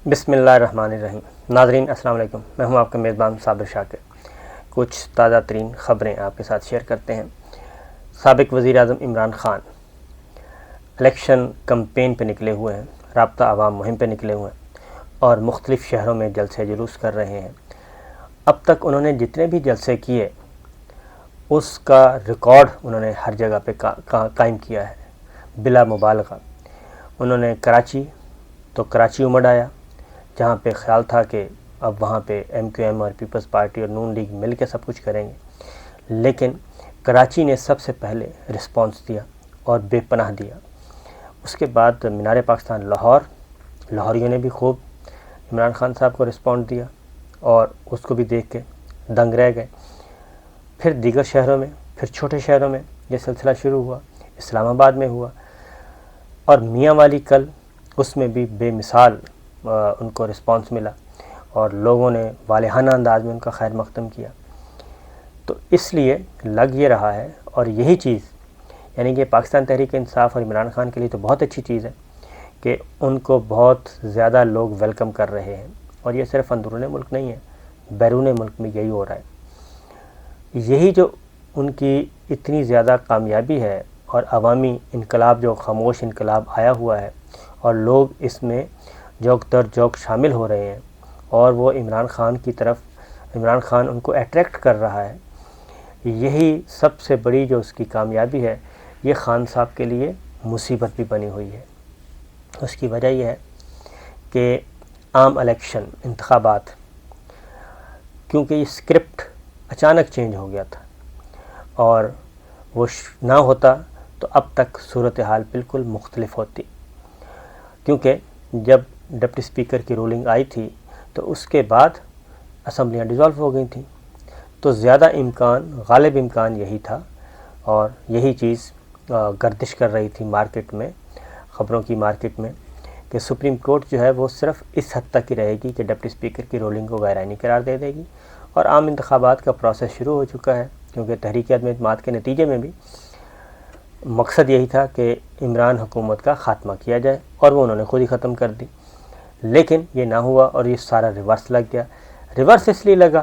بسم اللہ الرحمن الرحیم۔ ناظرین السلام علیکم، میں ہوں آپ کا میزبان صابر شاکر۔ کچھ تازہ ترین خبریں آپ کے ساتھ شیئر کرتے ہیں۔ سابق وزیر اعظم عمران خان الیکشن کمپین پہ نکلے ہوئے ہیں، رابطہ عوام مہم پہ نکلے ہوئے ہیں اور مختلف شہروں میں جلسے جلوس کر رہے ہیں۔ اب تک انہوں نے جتنے بھی جلسے کیے اس کا ریکارڈ انہوں نے ہر جگہ پہ قائم کیا ہے بلا مبالغہ۔ انہوں نے کراچی امڑ آیا، جہاں پہ خیال تھا کہ اب وہاں پہ ایم کیو ایم اور پیپلز پارٹی اور نون لیگ مل کے سب کچھ کریں گے، لیکن کراچی نے سب سے پہلے رسپانس دیا اور بے پناہ دیا۔ اس کے بعد مینار پاکستان لاہوریوں نے بھی خوب عمران خان صاحب کو رسپانس دیا اور اس کو بھی دیکھ کے دنگ رہ گئے۔ پھر دیگر شہروں میں، پھر چھوٹے شہروں میں یہ سلسلہ شروع ہوا، اسلام آباد میں ہوا اور میاں والی کل اس میں بھی بے مثال ان کو رسپانس ملا اور لوگوں نے والہانہ انداز میں ان کا خیر مقدم کیا۔ تو اس لیے لگ یہ رہا ہے، اور یہی چیز یعنی کہ پاکستان تحریک انصاف اور عمران خان کے لیے تو بہت اچھی چیز ہے کہ ان کو بہت زیادہ لوگ ویلکم کر رہے ہیں، اور یہ صرف اندرون ملک نہیں ہے، بیرون ملک میں یہی ہو رہا ہے۔ یہی جو ان کی اتنی زیادہ کامیابی ہے اور عوامی انقلاب جو خاموش انقلاب آیا ہوا ہے اور لوگ اس میں جوک در جوک شامل ہو رہے ہیں اور وہ عمران خان کی طرف، عمران خان ان کو اٹریکٹ کر رہا ہے، یہی سب سے بڑی جو اس کی کامیابی ہے۔ یہ خان صاحب کے لیے مصیبت بھی بنی ہوئی ہے۔ اس کی وجہ یہ ہے کہ عام الیکشن انتخابات، کیونکہ یہ اسکرپٹ اچانک چینج ہو گیا تھا اور وہ نہ ہوتا تو اب تک صورتحال بالکل مختلف ہوتی، کیونکہ جب ڈپٹی اسپیکر کی رولنگ آئی تھی تو اس کے بعد اسمبلیاں ڈیزالو ہو گئی تھیں، تو زیادہ غالب امکان یہی تھا اور یہی چیز گردش کر رہی تھی مارکیٹ میں، خبروں کی مارکیٹ میں، کہ سپریم کورٹ جو ہے وہ صرف اس حد تک ہی رہے گی کہ ڈپٹی اسپیکر کی رولنگ کو غیر آئینی قرار دے دے گی، اور عام انتخابات کا پروسیس شروع ہو چکا ہے، کیونکہ تحریک عدم اعتماد کے نتیجے میں بھی مقصد یہی تھا کہ عمران حکومت کا خاتمہ کیا جائے، اور وہ انہوں نے خود ہی ختم کر دی۔ لیکن یہ نہ ہوا اور یہ سارا ریورس لگ گیا۔ ریورس اس لیے لگا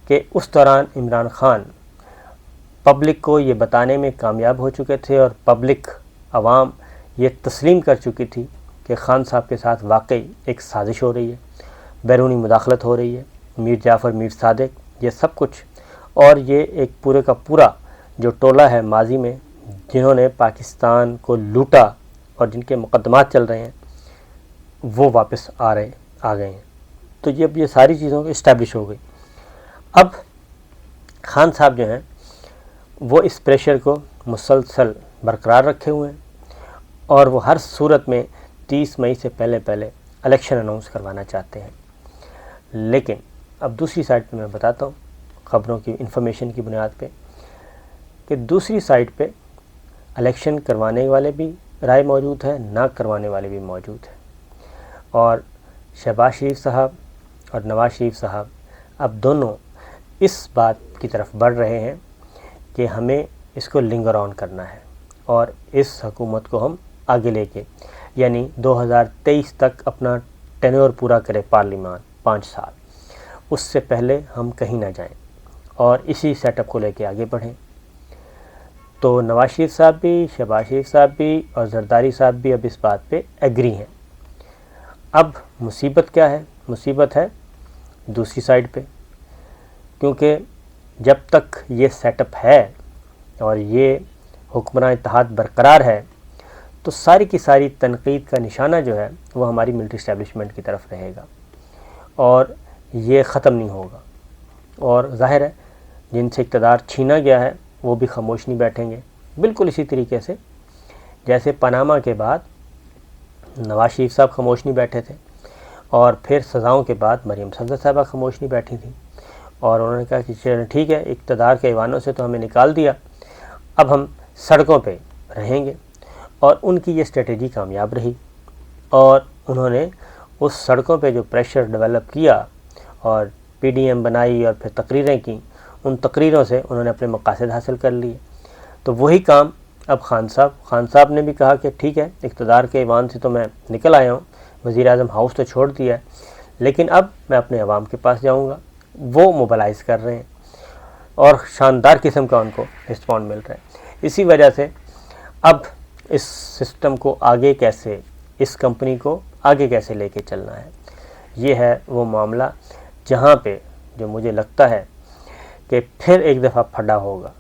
کہ اس دوران عمران خان پبلک کو یہ بتانے میں کامیاب ہو چکے تھے اور پبلک عوام یہ تسلیم کر چکی تھی کہ خان صاحب کے ساتھ واقعی ایک سازش ہو رہی ہے، بیرونی مداخلت ہو رہی ہے، میر جعفر میر صادق یہ سب کچھ، اور یہ ایک پورے کا پورا جو ٹولہ ہے ماضی میں جنہوں نے پاکستان کو لوٹا اور جن کے مقدمات چل رہے ہیں وہ واپس آ گئے ہیں۔ تو اب یہ ساری چیزوں کو اسٹیبلش ہو گئی۔ اب خان صاحب جو ہیں وہ اس پریشر کو مسلسل برقرار رکھے ہوئے ہیں اور وہ ہر صورت میں 30 مئی سے پہلے الیکشن اناؤنس کروانا چاہتے ہیں۔ لیکن اب دوسری سائڈ پہ میں بتاتا ہوں خبروں کی انفارمیشن کی بنیاد پہ کہ دوسری سائڈ پہ الیکشن کروانے والے بھی رائے موجود ہے، نہ کروانے والے بھی موجود ہیں، اور شہباز شریف صاحب اور نواز شریف صاحب اب دونوں اس بات کی طرف بڑھ رہے ہیں کہ ہمیں اس کو لنگر آن کرنا ہے اور اس حکومت کو ہم آگے لے کے، یعنی 2023 تک اپنا ٹینیور پورا کرے پارلیمان 5 سال، اس سے پہلے ہم کہیں نہ جائیں اور اسی سیٹ اپ کو لے کے آگے بڑھیں۔ تو نواز شریف صاحب بھی، شہباز شریف صاحب بھی اور زرداری صاحب بھی اب اس بات پہ ایگری ہیں۔ اب مصیبت کیا ہے؟ مصیبت ہے دوسری سائڈ پہ، کیونکہ جب تک یہ سیٹ اپ ہے اور یہ حکمراں اتحاد برقرار ہے تو ساری کی ساری تنقید کا نشانہ جو ہے وہ ہماری ملٹری اسٹیبلشمنٹ کی طرف رہے گا اور یہ ختم نہیں ہوگا، اور ظاہر ہے جن سے اقتدار چھینا گیا ہے وہ بھی خاموش نہیں بیٹھیں گے، بالکل اسی طریقے سے جیسے پاناما کے بعد نواز شریف صاحب خاموش نہیں بیٹھے تھے اور پھر سزاؤں کے بعد مریم صفدر صاحبہ خاموش نہیں بیٹھی تھیں، اور انہوں نے کہا کہ ٹھیک ہے اقتدار کے ایوانوں سے تو ہمیں نکال دیا، اب ہم سڑکوں پہ رہیں گے، اور ان کی یہ اسٹریٹجی کامیاب رہی، اور انہوں نے اس سڑکوں پہ جو پریشر ڈیولپ کیا اور پی ڈی ایم بنائی اور پھر تقریریں کیں، ان تقریروں سے انہوں نے اپنے مقاصد حاصل کر لیے۔ تو وہی کام اب خان صاحب نے بھی کہا کہ ٹھیک ہے اقتدار کے ایوان سے تو میں نکل آیا ہوں، وزیر اعظم ہاؤس تو چھوڑ دیا ہے، لیکن اب میں اپنے عوام کے پاس جاؤں گا. وہ موبلائز کر رہے ہیں اور شاندار قسم کا ان کو رسپانڈ مل رہا ہے. اسی وجہ سے اب اس سسٹم کو آگے کیسے، اس کمپنی کو آگے کیسے لے کے چلنا ہے، یہ ہے وہ معاملہ جہاں پہ جو مجھے لگتا ہے کہ پھر ایک دفعہ پھڈا ہوگا،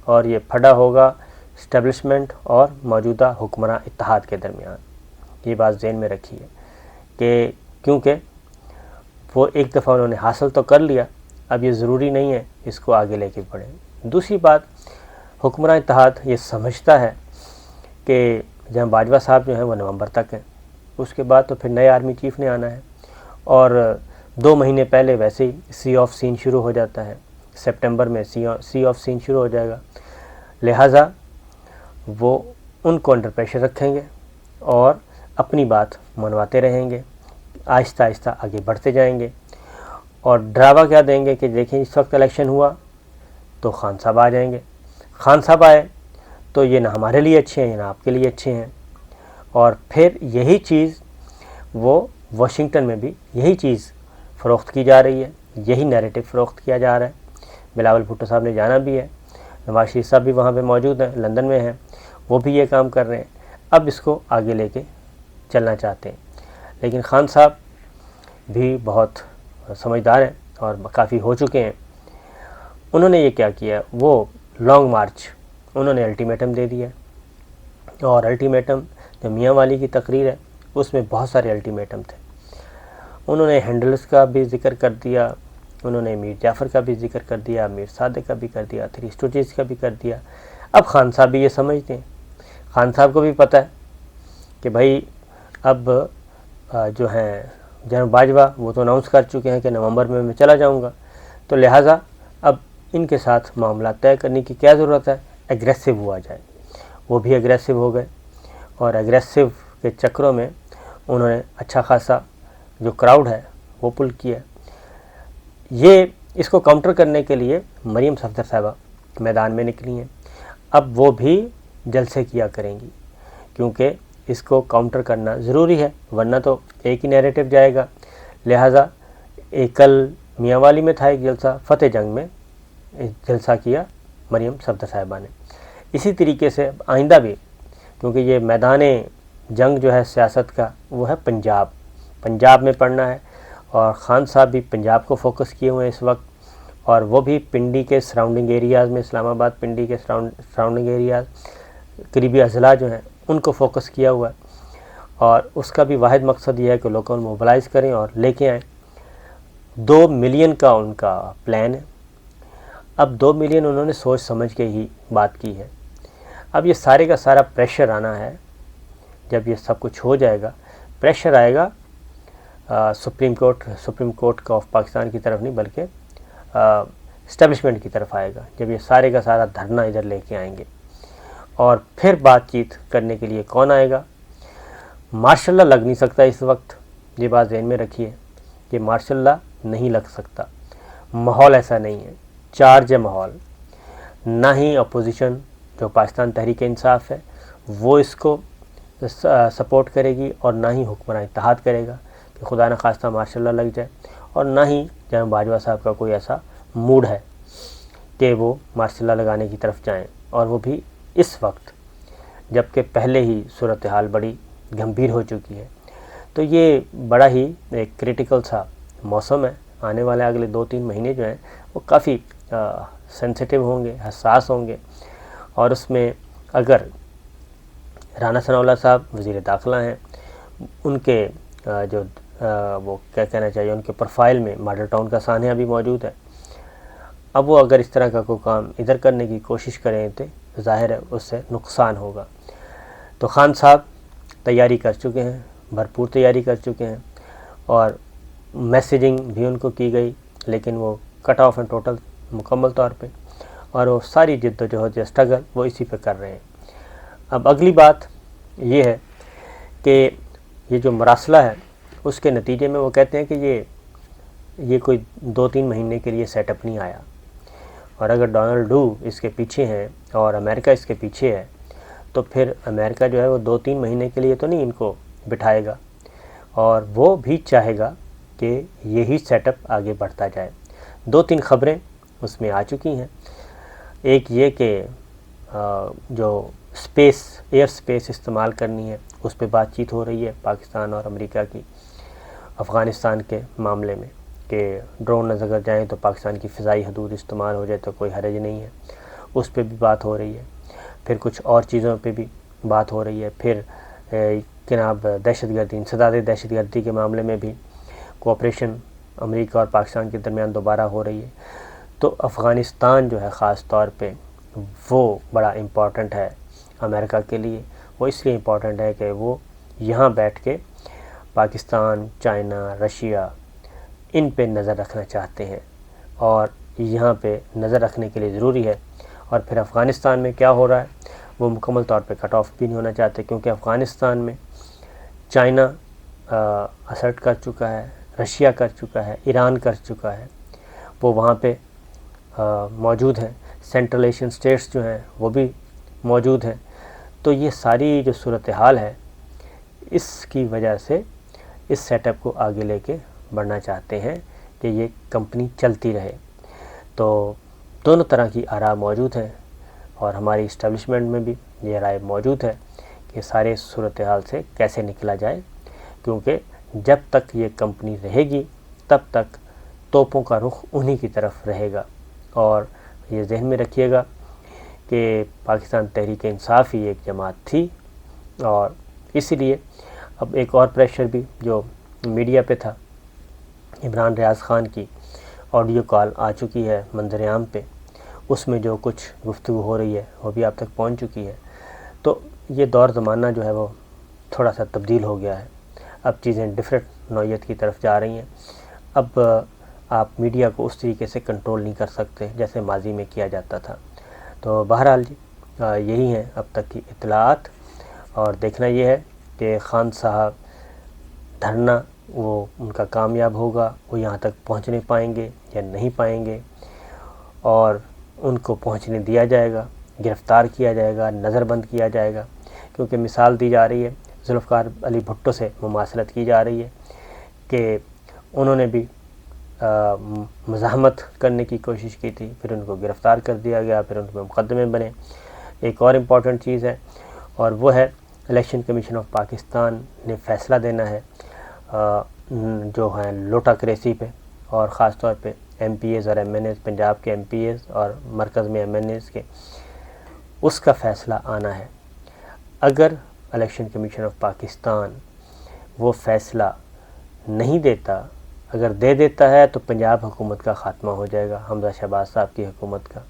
اور یہ پھڈا ہوگا اسٹیبلشمنٹ اور موجودہ حکمراں اتحاد کے درمیان. یہ بات ذہن میں رکھیے کہ کیونکہ وہ ایک دفعہ انہوں نے حاصل تو کر لیا، اب یہ ضروری نہیں ہے اس کو آگے لے کے بڑھیں. دوسری بات، حکمراں اتحاد یہ سمجھتا ہے کہ جہاں باجوہ صاحب جو ہیں وہ نومبر تک ہیں، اس کے بعد تو پھر نئے آرمی چیف نے آنا ہے، اور 2 مہینے پہلے ویسے ہی سی آف سین شروع ہو جاتا ہے، سپٹمبر میں سی آف سین شروع ہو جائے گا. لہٰذا وہ ان کو انڈر پریشر رکھیں گے اور اپنی بات منواتے رہیں گے، آہستہ آہستہ آگے بڑھتے جائیں گے. اور ڈراوا کیا دیں گے کہ دیکھیں اس وقت الیکشن ہوا تو خان صاحب آ جائیں گے، خان صاحب آئے تو یہ نہ ہمارے لیے اچھے ہیں نہ آپ کے لیے اچھے ہیں. اور پھر یہی چیز وہ واشنگٹن میں بھی یہی چیز فروخت کی جا رہی ہے، یہی نیریٹو فروخت کیا جا رہا ہے. بلاول بھٹو صاحب نے جانا بھی ہے، نواز شریف صاحب بھی وہاں پہ موجود ہیں، لندن میں ہیں، وہ بھی یہ کام کر رہے ہیں. اب اس کو آگے لے کے چلنا چاہتے ہیں. لیکن خان صاحب بھی بہت سمجھدار ہیں اور کافی ہو چکے ہیں. انہوں نے یہ کیا کیا، وہ لانگ مارچ انہوں نے الٹیمیٹم دے دیا. اور الٹیمیٹم جو میاں والی کی تقریر ہے اس میں بہت سارے الٹیمیٹم تھے. انہوں نے ہینڈلز کا بھی ذکر کر دیا، انہوں نے میر جعفر کا بھی ذکر کر دیا، میر صادق کا بھی کر دیا، 3 اسٹوریز کا بھی کر دیا. اب خان صاحب بھی یہ سمجھتے ہیں، خان صاحب کو بھی پتہ ہے کہ بھائی اب جو ہیں جنرل باجوہ وہ تو اناؤنس کر چکے ہیں کہ نومبر میں چلا جاؤں گا، تو لہٰذا اب ان کے ساتھ معاملات طے کرنے کی کیا ضرورت ہے، ایگریسو ہوا جائے. وہ بھی ایگریسو ہو گئے، اور ایگریسو کے چکروں میں انہوں نے اچھا خاصا جو کراؤڈ ہے وہ پل کیا. یہ اس کو کاؤنٹر کرنے کے لیے مریم صفدر صاحبہ میدان میں نکلی ہیں. اب وہ بھی جلسے کیا کریں گی کیونکہ اس کو کاؤنٹر کرنا ضروری ہے، ورنہ تو ایک ہی نیریٹو جائے گا. لہٰذا کل میاں والی میں تھا ایک جلسہ، فتح جنگ میں ایک جلسہ کیا مریم صفدر صاحبہ نے. اسی طریقے سے آئندہ بھی، کیونکہ یہ میدان جنگ جو ہے سیاست کا وہ ہے پنجاب میں پڑھنا ہے، اور خان صاحب بھی پنجاب کو فوکس کیے ہوئے ہیں اس وقت، اور وہ بھی پنڈی کے سراؤنڈنگ ایریاز میں، اسلام آباد پنڈی کے سراؤنڈنگ ایریاز قریبی اضلاع جو ہیں ان کو فوکس کیا ہوا ہے. اور اس کا بھی واحد مقصد یہ ہے کہ لوگوں کو موبلائز کریں اور لے کے آئیں. 2 ملین کا ان کا پلان ہے. اب 2 ملین انہوں نے سوچ سمجھ کے ہی بات کی ہے. اب یہ سارے کا سارا پریشر آنا ہے، جب یہ سب کچھ ہو جائے گا پریشر آئے گا سپریم کورٹ کا آف پاکستان کی طرف نہیں بلکہ اسٹیبلشمنٹ کی طرف آئے گا، جب یہ سارے کا سارا دھرنا ادھر لے کے آئیں گے. اور پھر بات چیت کرنے کے لیے کون آئے گا؟ ماشاء اللہ لگ نہیں سکتا اس وقت، یہ بات ذہن میں رکھیے کہ ماشاء اللہ نہیں لگ سکتا. ماحول ایسا نہیں ہے، چارج ہے ماحول. نہ ہی اپوزیشن جو پاکستان تحریک انصاف ہے وہ اس کو سپورٹ کرے گی، اور نہ ہی حکمراں اتحاد کرے گا کہ خدا نخواستہ ماشاء اللہ لگ جائے، اور نہ ہی جناب باجوہ صاحب کا کوئی ایسا موڈ ہے کہ وہ ماشاء اللہ لگانے کی طرف جائیں، اور وہ بھی اس وقت جب کہ پہلے ہی صورتحال بڑی گمبھیر ہو چکی ہے. تو یہ بڑا ہی ایک کریٹیکل سا موسم ہے. آنے والے اگلے 2-3 مہینے جو ہیں وہ کافی سینسیٹیو ہوں گے، حساس ہوں گے. اور اس میں اگر رانا ثناء اللہ صاحب وزیر داخلہ ہیں، ان کے جو وہ کیا کہنا چاہیے، ان کے پروفائل میں ماڈل ٹاؤن کا سانحہ بھی موجود ہے. اب وہ اگر اس طرح کا کوئی کام ادھر کرنے کی کوشش کریں تو ظاہر ہے اس سے نقصان ہوگا. تو خان صاحب تیاری کر چکے ہیں، بھرپور تیاری کر چکے ہیں، اور میسیجنگ بھی ان کو کی گئی، لیکن وہ کٹ آف اینڈ ٹوٹل مکمل طور پہ، اور وہ ساری جد و جہد یا اسٹرگل وہ اسی پہ کر رہے ہیں. اب اگلی بات یہ ہے کہ یہ جو مراسلہ ہے اس کے نتیجے میں وہ کہتے ہیں کہ یہ کوئی 2-3 مہینے کے لیے سیٹ اپ نہیں آیا، اور اگر ڈونلڈ ڈو اس کے پیچھے ہیں اور امریکہ اس کے پیچھے ہے تو پھر امریکہ جو ہے وہ 2-3 مہینے کے لیے تو نہیں ان کو بٹھائے گا. اور وہ بھی چاہے گا کہ یہی سیٹ اپ آگے بڑھتا جائے۔ 2-3 خبریں اس میں آ چکی ہیں۔ ایک یہ کہ جو ایئر سپیس استعمال کرنی ہے اس پہ بات چیت ہو رہی ہے پاکستان اور امریکہ کی افغانستان کے معاملے میں، کہ ڈرون اگر جائیں تو پاکستان کی فضائی حدود استعمال ہو جائے تو کوئی حرج نہیں ہے، اس پہ بھی بات ہو رہی ہے۔ پھر کچھ اور چیزوں پہ بھی بات ہو رہی ہے۔ پھر جناب دہشت گردی، انسداد دہشت گردی کے معاملے میں بھی کوآپریشن امریکہ اور پاکستان کے درمیان دوبارہ ہو رہی ہے۔ تو افغانستان جو ہے خاص طور پہ وہ بڑا امپورٹنٹ ہے امریکہ کے لیے۔ وہ اس لیے امپورٹنٹ ہے کہ وہ یہاں بیٹھ کے پاکستان، چائنا، رشیا ان پہ نظر رکھنا چاہتے ہیں، اور یہاں پہ نظر رکھنے کے لیے ضروری ہے۔ اور پھر افغانستان میں کیا ہو رہا ہے وہ مکمل طور پہ کٹ آف بھی نہیں ہونا چاہتے، کیونکہ افغانستان میں چائنا اسرٹ کر چکا ہے، رشیا کر چکا ہے، ایران کر چکا ہے، وہ وہاں پہ موجود ہیں۔ سینٹرل ایشین سٹیٹس جو ہیں وہ بھی موجود ہیں۔ تو یہ ساری جو صورتحال ہے اس کی وجہ سے اس سیٹ اپ کو آگے لے کے بڑھنا چاہتے ہیں کہ یہ کمپنی چلتی رہے۔ تو دونوں طرح کی آراء موجود ہیں، اور ہماری اسٹیبلشمنٹ میں بھی یہ رائے موجود ہے کہ سارے صورتحال سے کیسے نکلا جائے، کیونکہ جب تک یہ کمپنی رہے گی تب تک توپوں کا رخ انہی کی طرف رہے گا۔ اور یہ ذہن میں رکھیے گا کہ پاکستان تحریک انصاف ہی ایک جماعت تھی، اور اسی لیے اب ایک اور پریشر بھی جو میڈیا پہ تھا، عمران ریاض خان کی آڈیو کال آ چکی ہے منظر عام پہ، اس میں جو کچھ گفتگو ہو رہی ہے وہ بھی آپ تک پہنچ چکی ہے۔ تو یہ دور زمانہ جو ہے وہ تھوڑا سا تبدیل ہو گیا ہے، اب چیزیں ڈفرینٹ نوعیت کی طرف جا رہی ہیں۔ اب آپ میڈیا کو اس طریقے سے کنٹرول نہیں کر سکتے جیسے ماضی میں کیا جاتا تھا۔ تو بہرحال جی یہی ہیں اب تک کی اطلاعات، اور دیکھنا یہ ہے کہ خان صاحب دھرنا وہ ان کا کامیاب ہوگا، وہ یہاں تک پہنچنے پائیں گے یا نہیں پائیں گے، اور ان کو پہنچنے دیا جائے گا، گرفتار کیا جائے گا، نظر بند کیا جائے گا، کیونکہ مثال دی جا رہی ہے، ذوالفقار علی بھٹو سے مماثلت کی جا رہی ہے کہ انہوں نے بھی مزاحمت کرنے کی کوشش کی تھی، پھر ان کو گرفتار کر دیا گیا، پھر ان پہ مقدمے بنے۔ ایک اور امپورٹنٹ چیز ہے، اور وہ ہے الیکشن کمیشن آف پاکستان نے فیصلہ دینا ہے جو ہیں لوٹاکریسی پہ، اور خاص طور پہ ایم پی ایز اور ایم این ایز، پنجاب کے ایم پی ایز اور مرکز میں ایم این ایز کے، اس کا فیصلہ آنا ہے۔ اگر الیکشن کمیشن آف پاکستان وہ فیصلہ نہیں دیتا، اگر دے دیتا ہے تو پنجاب حکومت کا خاتمہ ہو جائے گا، حمزہ شہباز صاحب کی حکومت کا،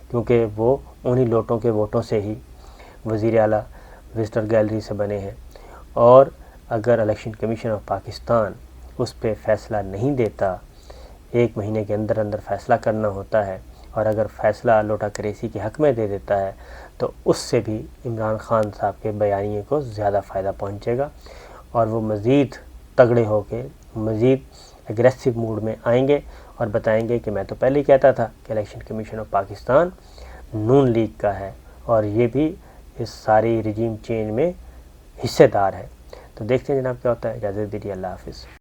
کیونکہ وہ انہی لوٹوں کے ووٹوں سے ہی وزیر اعلیٰ وزٹر گیلری سے بنے ہیں۔ اور اگر الیکشن کمیشن آف پاکستان اس پہ فیصلہ نہیں دیتا، 1 مہینے کے اندر اندر فیصلہ کرنا ہوتا ہے، اور اگر فیصلہ لوٹاکریسی کے حق میں دے دیتا ہے تو اس سے بھی عمران خان صاحب کے بیانیے کو زیادہ فائدہ پہنچے گا، اور وہ مزید تگڑے ہو کے مزید ایگریسو موڈ میں آئیں گے، اور بتائیں گے کہ میں تو پہلے ہی کہتا تھا کہ election commission of Pakistan Noon League کا ہے، اور یہ بھی اس ساری رجیم چینج میں حصے دار ہے۔ تو دیکھتے ہیں جناب کیا ہوتا ہے۔ اجازت دیجیے، اللہ حافظ۔